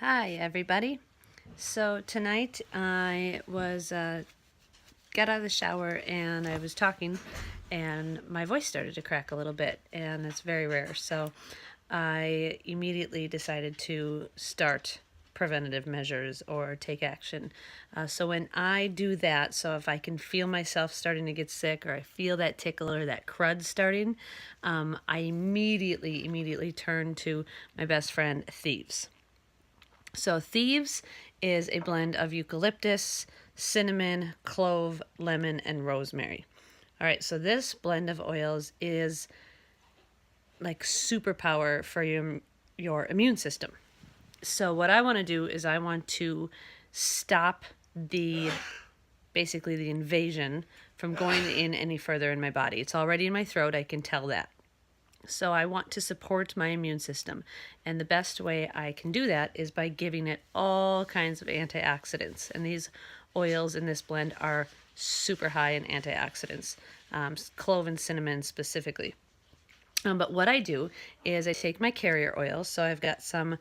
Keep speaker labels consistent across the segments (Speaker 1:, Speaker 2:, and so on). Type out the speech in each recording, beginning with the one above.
Speaker 1: Hi everybody. So tonight I was got out of the shower and I was talking and my voice started to crack a little bit, and it's very rare. So I immediately decided to start preventative measures or take action. So when I do that, so if I can feel myself starting to get sick, or I feel that tickle or that crud starting, I immediately turn to my best friend Thieves. So Thieves is a blend of eucalyptus, cinnamon, clove, lemon, and rosemary. All right, so this blend of oils is like superpower for your immune system. So what I want to do is I want to stop the basically the invasion from going in any further in my body. It's already in my throat, I can tell that. So I want to support my immune system. And the best way I can do that is by giving it all kinds of antioxidants. And these oils in this blend are super high in antioxidants, clove and cinnamon specifically. But what I do is I take my carrier oil. So I've got some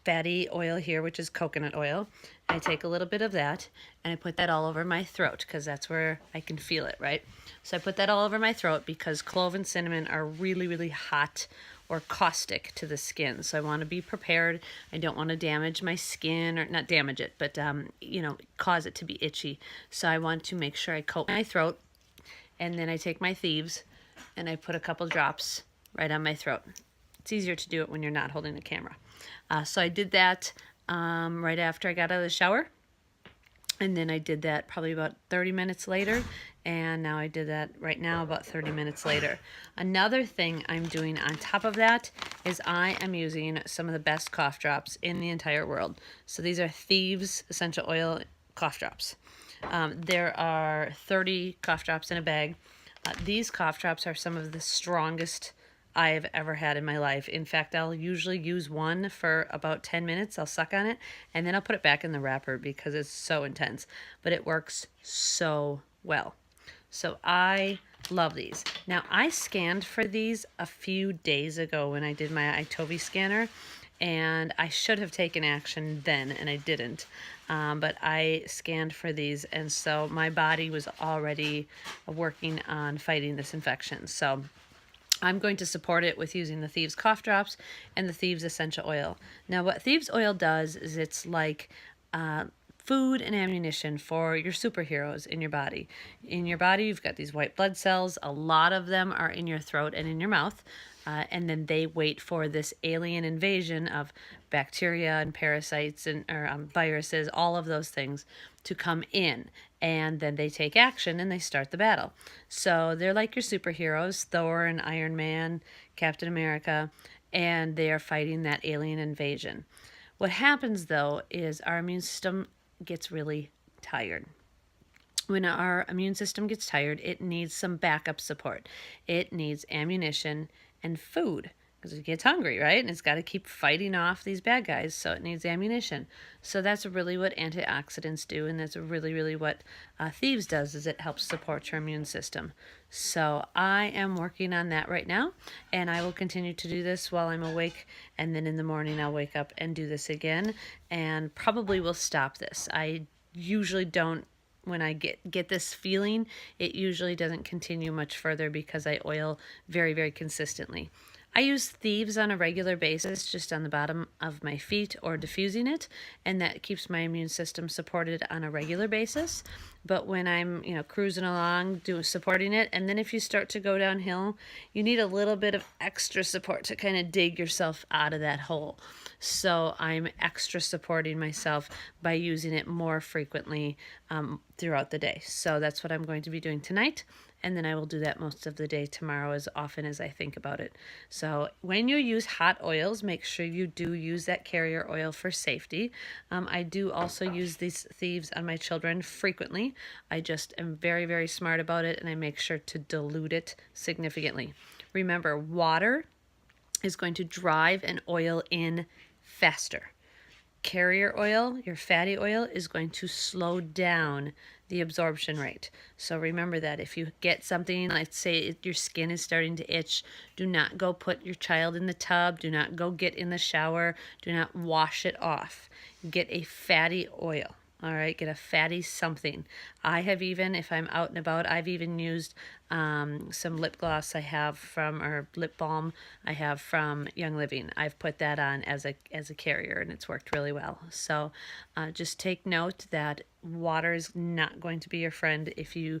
Speaker 1: fatty oil here, which is coconut oil. I take a little bit of that and I put that all over my throat because that's where I can feel it, right? So I put that all over my throat because clove and cinnamon are really hot or caustic to the skin. So I want to be prepared. I don't want to damage my skin, or not damage it, but cause it to be itchy. So I want to make sure I coat my throat, and then I take my Thieves and I put a couple drops right on my throat. It's easier to do it when you're not holding the camera. So I did that right after I got out of the shower. And then I did that probably about 30 minutes later. And now I did that right now about 30 minutes later. Another thing I'm doing on top of that is I am using some of the best cough drops in the entire world. So these are Thieves essential oil cough drops. There are 30 cough drops in a bag. These cough drops are some of the strongest I've ever had in my life. In fact, I'll usually use one for about 10 minutes. I'll suck on it, and then I'll put it back in the wrapper because it's so intense. But it works so well. So I love these. Now, I scanned for these a few days ago when I did my Itovi scanner, and I should have taken action then, and I didn't. But I scanned for these, and so my body was already working on fighting this infection. So I'm going to support it with using the Thieves Cough Drops and the Thieves Essential Oil. Now, what Thieves Oil does is it's like food and ammunition for your superheroes in your body. In your body, you've got these white blood cells. A lot of them are in your throat and in your mouth. And then they wait for this alien invasion of bacteria and parasites and viruses, all of those things, to come in. And then they take action and they start the battle. So they're like your superheroes, Thor and Iron Man, Captain America, and they are fighting that alien invasion. What happens, though, is our immune system gets really tired. When our immune system gets tired, it needs some backup support. It needs ammunition and food because it gets hungry, right? And it's got to keep fighting off these bad guys, so it needs ammunition. So that's really what antioxidants do, and that's really what Thieves does, is it helps support your immune system. So I am working on that right now, and I will continue to do this while I'm awake, and then in the morning I'll wake up and do this again, and probably will stop this. I usually don't. When I get this feeling, it usually doesn't continue much further because I oil very consistently. I use Thieves on a regular basis, just on the bottom of my feet or diffusing it, and that keeps my immune system supported on a regular basis. But when I'm, cruising along, supporting it, and then if you start to go downhill, you need a little bit of extra support to kind of dig yourself out of that hole. So I'm extra supporting myself by using it more frequently throughout the day. So that's what I'm going to be doing tonight. And then I will do that most of the day tomorrow as often as I think about it. So when you use hot oils, make sure you do use that carrier oil for safety. I do also use these Thieves on my children frequently. I just am very smart about it, and I make sure to dilute it significantly. Remember, water is going to drive an oil in faster. Carrier oil, your fatty oil, is going to slow down the absorption rate. So remember that if you get something, let's say your skin is starting to itch, do not go put your child in the tub, do not go get in the shower, do not wash it off. Get a fatty oil. All right, get a fatty something. I have even, if I'm out and about, I've even used some lip gloss I have from, or lip balm I have from Young Living. I've put that on as a carrier, and it's worked really well. So just take note that water is not going to be your friend if you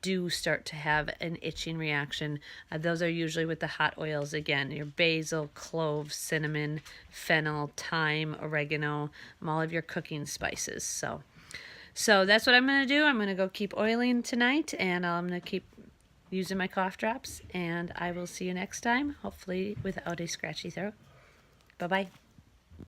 Speaker 1: do start to have an itching reaction. Those are usually with the hot oils again, your basil, cloves, cinnamon, fennel, thyme, oregano, all of your cooking spices. So that's what I'm going to do. I'm going to go keep oiling tonight, and I'm going to keep using my cough drops, and I will see you next time, hopefully without a scratchy throat. Bye-bye.